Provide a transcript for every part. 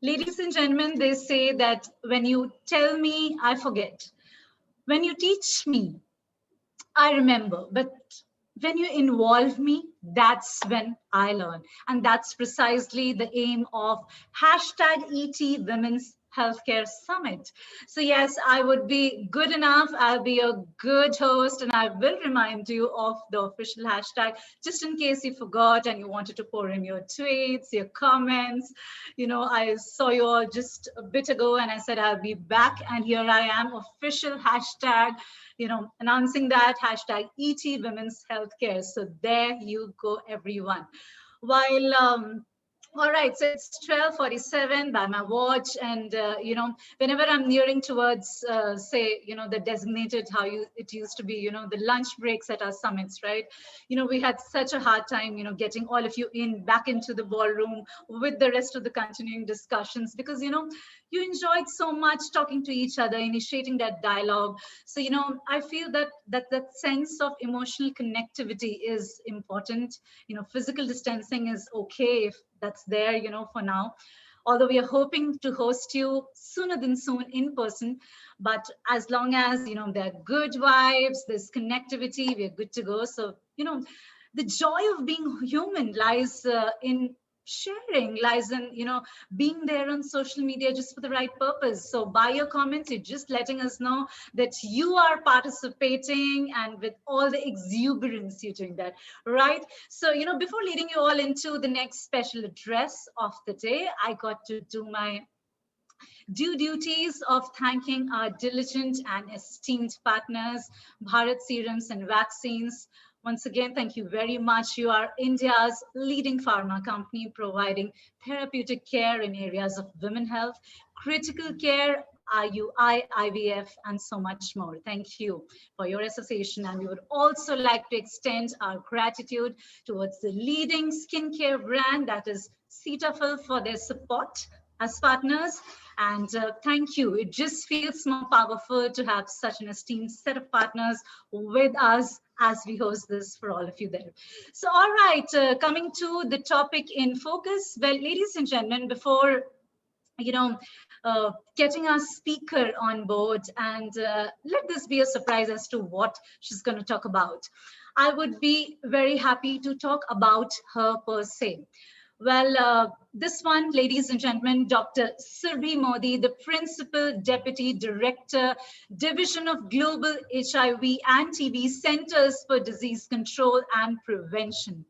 Ladies and gentlemen, they say that when you tell me, I forget. When you teach me, I remember. But when you involve me, that's when I learn. And that's precisely the aim of hashtag ET Women's Healthcare Summit. So yes, I would be good enough. I'll be a good host and I will remind you of the official hashtag just in case you forgot and you wanted to pour in your tweets, your comments. I saw you all just a bit ago and I said I'll be back, and here I am, official hashtag, announcing that hashtag ET Women's Healthcare. So there you go, everyone. While all right, so it's 12:47 by my watch, and whenever I'm nearing towards, say, the designated it used to be, the lunch breaks at our summits, right? We had such a hard time, getting all of you back into the ballroom with the rest of the continuing discussions, because you enjoyed so much talking to each other, initiating that dialogue. So I feel that sense of emotional connectivity is important. Physical distancing is okay if that's there, for now. Although we are hoping to host you sooner than soon in person, but as long as, there are good vibes, there's connectivity, we're good to go. So, the joy of being human lies in sharing, lies in, being there on social media just for the right purpose. So by your comments, you're just letting us know that you are participating and with all the exuberance you're doing that, right? So, before leading you all into the next special address of the day, I got to do my due duties of thanking our diligent and esteemed partners, Bharat Serums and Vaccines. Once again, thank you very much. You are India's leading pharma company providing therapeutic care in areas of women health, critical care, IUI, IVF, and so much more. Thank you for your association. And we would also like to extend our gratitude towards the leading skincare brand, that is Cetaphil, for their support as partners. And thank you. It just feels more powerful to have such an esteemed set of partners with us as we host this for all of you there. So, all right, coming to the topic in focus. Well, ladies and gentlemen, before getting our speaker on board, and let this be a surprise as to what she's going to talk about, I would be very happy to talk about her per se. Well, this one, ladies and gentlemen, Dr. Surbhi Modi, the Principal Deputy Director, Division of Global HIV and TB Centers for Disease Control and Prevention.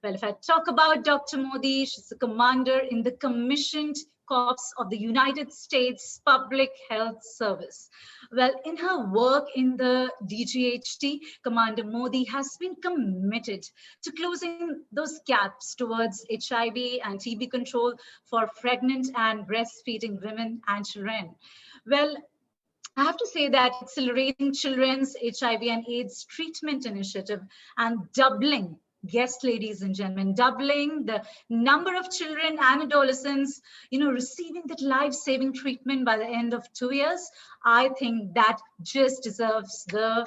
Well, if I talk about Dr. Modi, she's a commander in the Commissioned Corps of the United States Public Health Service. Well, in her work in the DGHT, Commander Modi has been committed to closing those gaps towards HIV and TB control for pregnant and breastfeeding women and children. Well, I have to say that accelerating children's HIV and AIDS treatment initiative and doubling, yes, ladies and gentlemen, doubling the number of children and adolescents, receiving that life-saving treatment by the end of 2 years, I think that just deserves the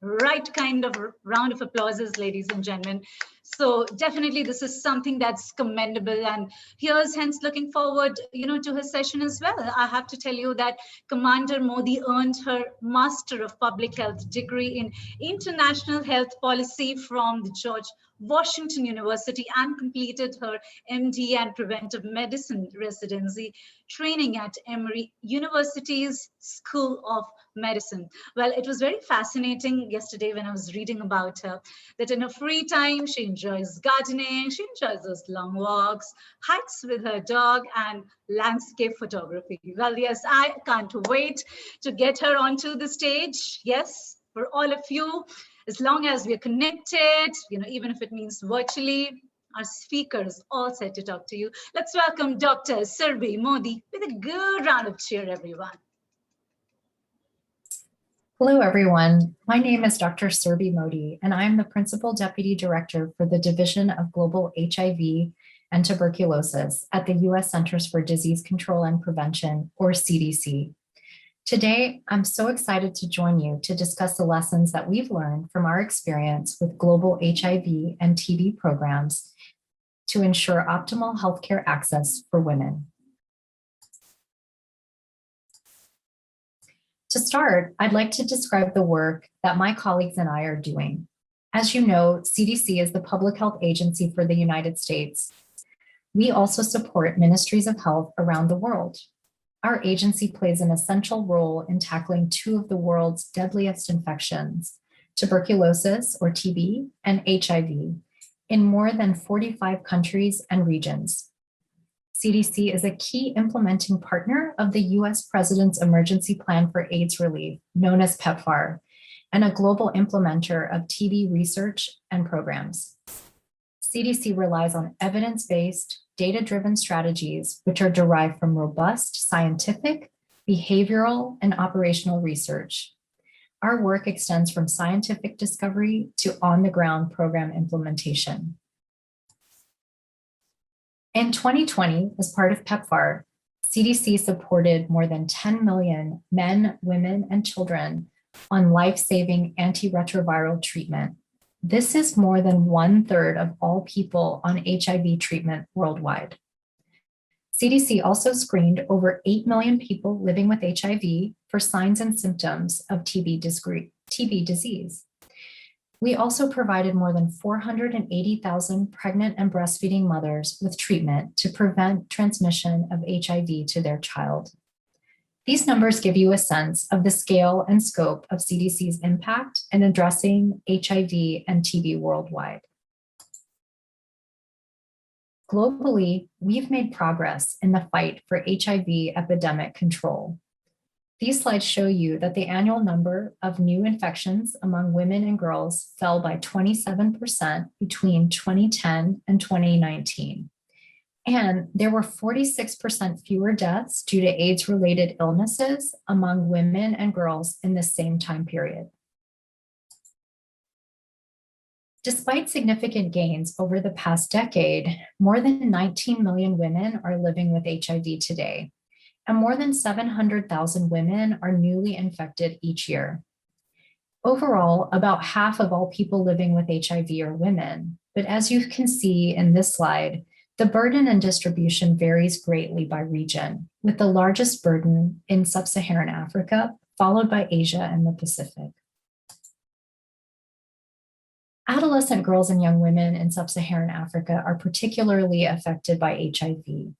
right kind of round of applauses, ladies and gentlemen. So definitely this is something that's commendable, and here's hence looking forward, to her session as well. I have to tell you that Commander Modi earned her Master of Public Health degree in International Health Policy from the George Washington University and completed her MD and Preventive Medicine residency training at Emory University's School of Medicine. Well, it was very fascinating yesterday when I was reading about her, that in her free time, she enjoys gardening, she enjoys those long walks, hikes with her dog, and landscape photography. Well, yes, I can't wait to get her onto the stage. Yes, for all of you, as long as we're connected, even if it means virtually, our speakers all set to talk to you. Let's welcome Dr. Surbhi Modi with a good round of cheer, everyone. Hello, everyone. My name is Dr. Surbhi Modi, and I'm the Principal Deputy Director for the Division of Global HIV and Tuberculosis at the U.S. Centers for Disease Control and Prevention, or CDC. Today, I'm so excited to join you to discuss the lessons that we've learned from our experience with global HIV and TB programs to ensure optimal healthcare access for women. To start, I'd like to describe the work that my colleagues and I are doing. As you know, CDC is the public health agency for the United States. We also support ministries of health around the world. Our agency plays an essential role in tackling two of the world's deadliest infections, tuberculosis or TB and HIV, in more than 45 countries and regions. CDC is a key implementing partner of the US President's Emergency Plan for AIDS Relief, known as PEPFAR, and a global implementer of TB research and programs. CDC relies on evidence-based, data-driven strategies, which are derived from robust scientific, behavioral, and operational research. Our work extends from scientific discovery to on-the-ground program implementation. In 2020, as part of PEPFAR, CDC supported more than 10 million men, women, and children on life-saving antiretroviral treatment. This is more than 1/3 of all people on HIV treatment worldwide. CDC also screened over 8 million people living with HIV for signs and symptoms of TB disease. We also provided more than 480,000 pregnant and breastfeeding mothers with treatment to prevent transmission of HIV to their child. These numbers give you a sense of the scale and scope of CDC's impact in addressing HIV and TB worldwide. Globally, we've made progress in the fight for HIV epidemic control. These slides show you that the annual number of new infections among women and girls fell by 27% between 2010 and 2019. And there were 46% fewer deaths due to AIDS-related illnesses among women and girls in the same time period. Despite significant gains over the past decade, more than 19 million women are living with HIV today, and more than 700,000 women are newly infected each year. Overall, about half of all people living with HIV are women, but as you can see in this slide, the burden and distribution varies greatly by region, with the largest burden in sub-Saharan Africa, followed by Asia and the Pacific. Adolescent girls and young women in sub-Saharan Africa are particularly affected by HIV.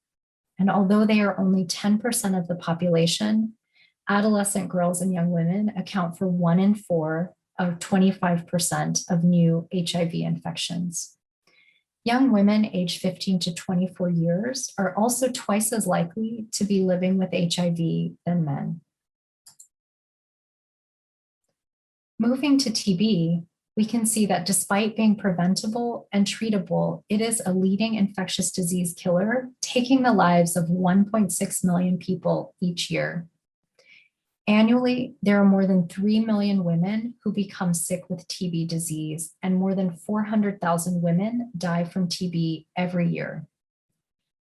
And although they are only 10% of the population, adolescent girls and young women account for 1 in 4 of 25% of new HIV infections. Young women aged 15 to 24 years are also twice as likely to be living with HIV than men. Moving to TB, we can see that despite being preventable and treatable, it is a leading infectious disease killer, taking the lives of 1.6 million people each year. Annually, there are more than 3 million women who become sick with TB disease, and more than 400,000 women die from TB every year.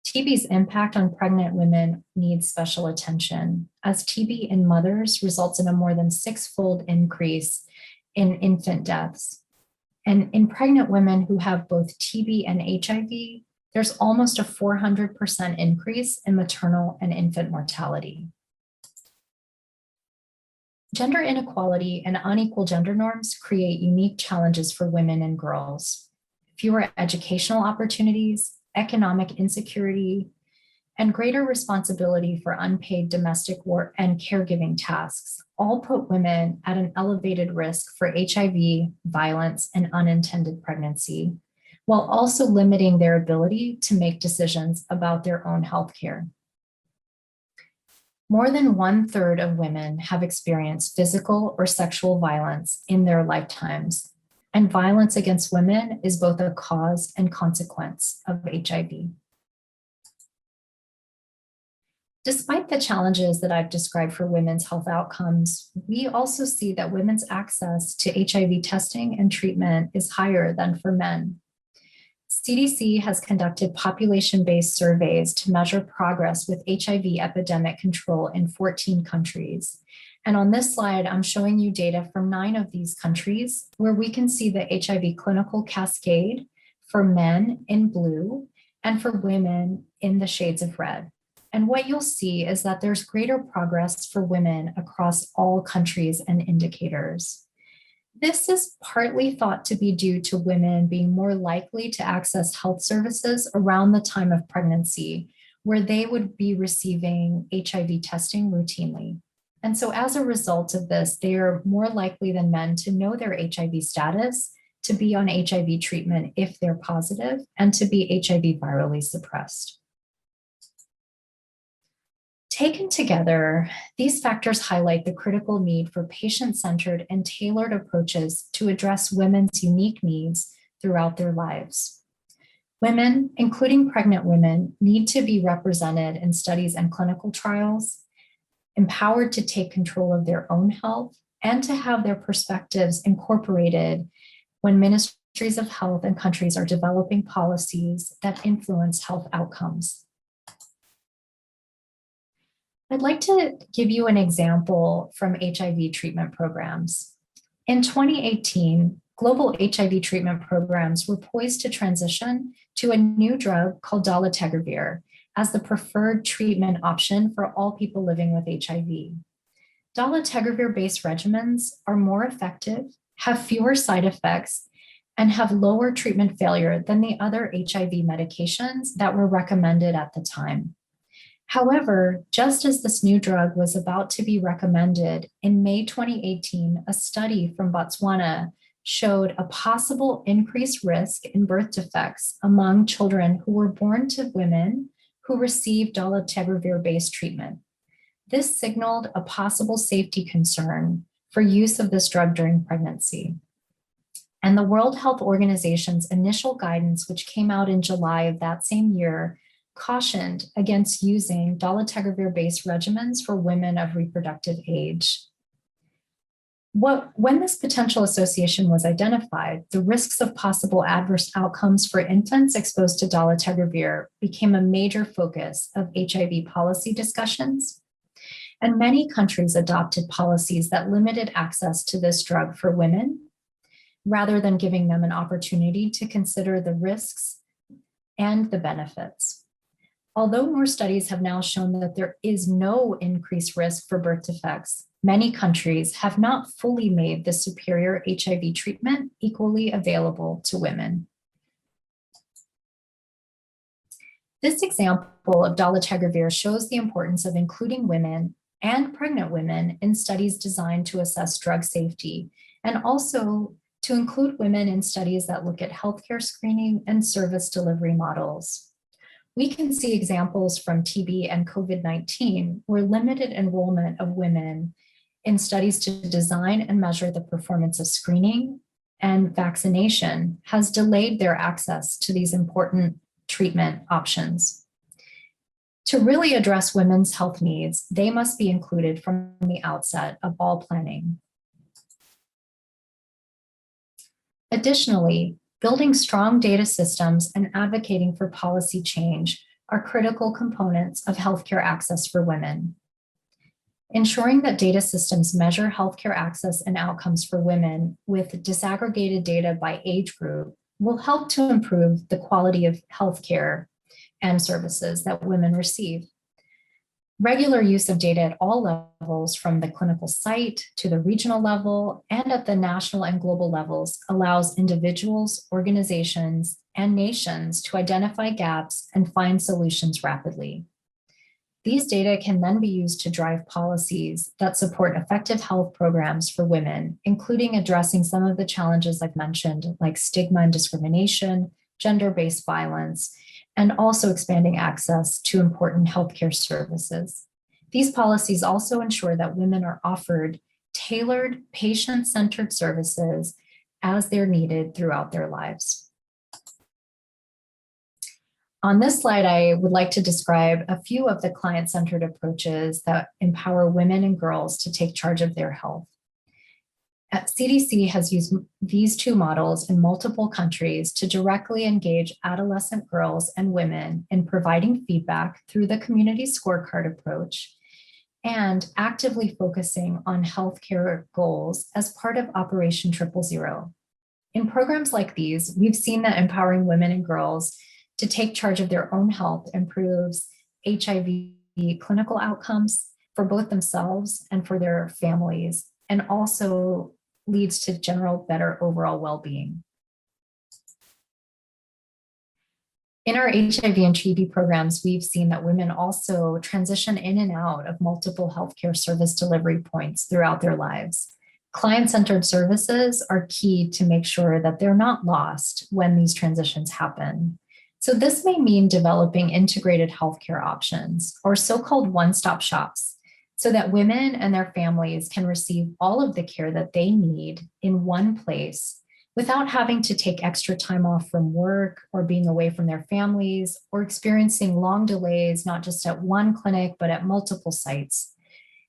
TB's impact on pregnant women needs special attention, as TB in mothers results in a more than 6-fold increase in infant deaths. And in pregnant women who have both TB and HIV, there's almost a 400% increase in maternal and infant mortality. Gender inequality and unequal gender norms create unique challenges for women and girls. Fewer educational opportunities, economic insecurity, and greater responsibility for unpaid domestic work and caregiving tasks all put women at an elevated risk for HIV, violence, and unintended pregnancy, while also limiting their ability to make decisions about their own health care. More than 1/3 of women have experienced physical or sexual violence in their lifetimes, and violence against women is both a cause and consequence of HIV. Despite the challenges that I've described for women's health outcomes, we also see that women's access to HIV testing and treatment is higher than for men. CDC has conducted population-based surveys to measure progress with HIV epidemic control in 14 countries. And on this slide, I'm showing you data from 9 of these countries, where we can see the HIV clinical cascade for men in blue and for women in the shades of red. And what you'll see is that there's greater progress for women across all countries and indicators. This is partly thought to be due to women being more likely to access health services around the time of pregnancy, where they would be receiving HIV testing routinely. And so as a result of this, they are more likely than men to know their HIV status, to be on HIV treatment if they're positive, and to be HIV virally suppressed. Taken together, these factors highlight the critical need for patient-centered and tailored approaches to address women's unique needs throughout their lives. Women, including pregnant women, need to be represented in studies and clinical trials, empowered to take control of their own health, and to have their perspectives incorporated when ministries of health and countries are developing policies that influence health outcomes. I'd like to give you an example from HIV treatment programs. In 2018, global HIV treatment programs were poised to transition to a new drug called dolutegravir as the preferred treatment option for all people living with HIV. Dolutegravir-based regimens are more effective, have fewer side effects, and have lower treatment failure than the other HIV medications that were recommended at the time. However, just as this new drug was about to be recommended, in May 2018, a study from Botswana showed a possible increased risk in birth defects among children who were born to women who received dolutegravir-based treatment. This signaled a possible safety concern for use of this drug during pregnancy. And the World Health Organization's initial guidance, which came out in July of that same year, cautioned against using dolutegravir-based regimens for women of reproductive age. When this potential association was identified, the risks of possible adverse outcomes for infants exposed to dolutegravir became a major focus of HIV policy discussions. And many countries adopted policies that limited access to this drug for women, rather than giving them an opportunity to consider the risks and the benefits. Although more studies have now shown that there is no increased risk for birth defects, many countries have not fully made the superior HIV treatment equally available to women. This example of dolutegravir shows the importance of including women and pregnant women in studies designed to assess drug safety, and also to include women in studies that look at healthcare screening and service delivery models. We can see examples from TB and COVID-19 where limited enrollment of women in studies to design and measure the performance of screening and vaccination has delayed their access to these important treatment options. To really address women's health needs, they must be included from the outset of all planning. Additionally, building strong data systems and advocating for policy change are critical components of healthcare access for women. Ensuring that data systems measure healthcare access and outcomes for women with disaggregated data by age group will help to improve the quality of healthcare and services that women receive. Regular use of data at all levels, from the clinical site to the regional level and at the national and global levels, allows individuals, organizations, and nations to identify gaps and find solutions rapidly. These data can then be used to drive policies that support effective health programs for women, including addressing some of the challenges I've mentioned, like stigma and discrimination, gender-based violence, and also expanding access to important healthcare services. These policies also ensure that women are offered tailored, patient-centered services as they're needed throughout their lives. On this slide, I would like to describe a few of the client-centered approaches that empower women and girls to take charge of their health. CDC has used these two models in multiple countries to directly engage adolescent girls and women in providing feedback through the community scorecard approach and actively focusing on healthcare goals as part of Operation 000. In programs like these, we've seen that empowering women and girls to take charge of their own health improves HIV clinical outcomes for both themselves and for their families, and also leads to general better overall well-being. In our HIV and TB programs, we've seen that women also transition in and out of multiple healthcare service delivery points throughout their lives. Client-centered services are key to make sure that they're not lost when these transitions happen. So this may mean developing integrated healthcare options, or so-called one-stop shops, so that women and their families can receive all of the care that they need in one place without having to take extra time off from work or being away from their families or experiencing long delays, not just at one clinic, but at multiple sites.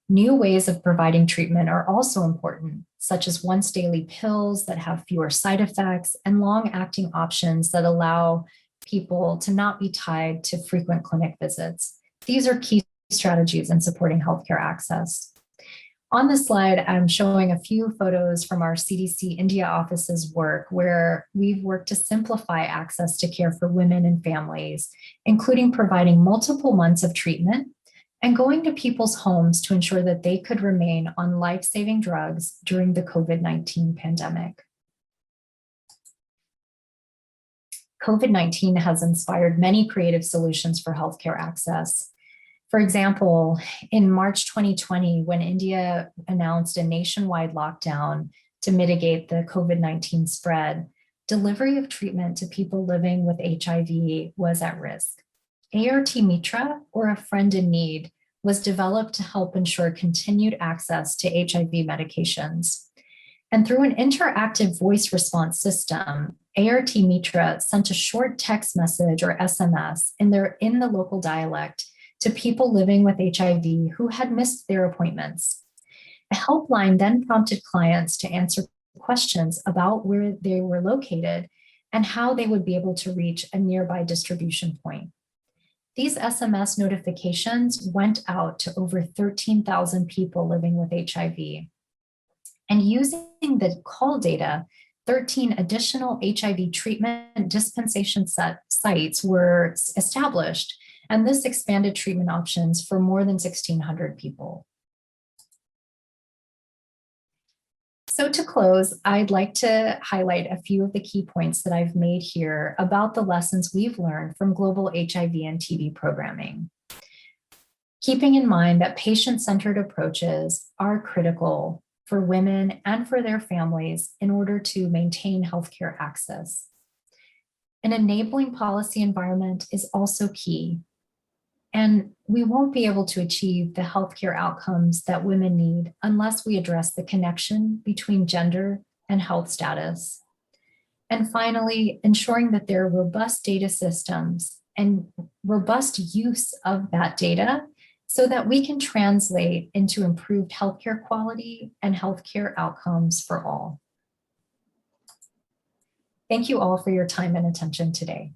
New ways of providing treatment are also important, such as once daily pills that have fewer side effects and long-acting options that allow people to not be tied to frequent clinic visits. These are key strategies in supporting healthcare access. On this slide, I'm showing a few photos from our CDC India office's work, where we've worked to simplify access to care for women and families, including providing multiple months of treatment and going to people's homes to ensure that they could remain on life-saving drugs during the COVID-19 pandemic. COVID-19 has inspired many creative solutions for healthcare access. For example, in March 2020, when India announced a nationwide lockdown to mitigate the COVID-19 spread, delivery of treatment to people living with HIV was at risk. ART Mitra, or a friend in need, was developed to help ensure continued access to HIV medications. And through an interactive voice response system, ART Mitra sent a short text message or SMS in the local dialect to people living with HIV who had missed their appointments. A helpline then prompted clients to answer questions about where they were located and how they would be able to reach a nearby distribution point. These SMS notifications went out to over 13,000 people living with HIV. And using the call data, 13 additional HIV treatment dispensation sites were established, and this expanded treatment options for more than 1,600 people. So to close, I'd like to highlight a few of the key points that I've made here about the lessons we've learned from global HIV and TB programming. Keeping in mind that patient-centered approaches are critical for women and for their families in order to maintain healthcare access. An enabling policy environment is also key, and we won't be able to achieve the healthcare outcomes that women need unless we address the connection between gender and health status. And finally, ensuring that there are robust data systems and robust use of that data so that we can translate into improved healthcare quality and healthcare outcomes for all. Thank you all for your time and attention today.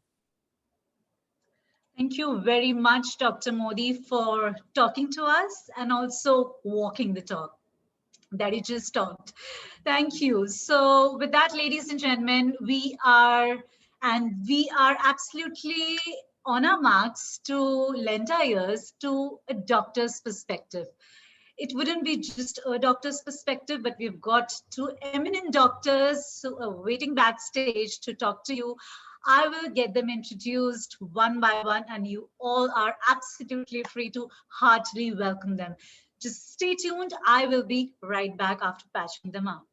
Thank you very much, Dr. Modi, for talking to us and also walking the talk that you just talked. Thank you. So with that, ladies and gentlemen, we are absolutely on our marks to lend our ears to a doctor's perspective. It wouldn't be just a doctor's perspective, but we've got two eminent doctors who are waiting backstage to talk to you. I will get them introduced one by one, and you all are absolutely free to heartily welcome them. Just stay tuned. I will be right back after patching them up.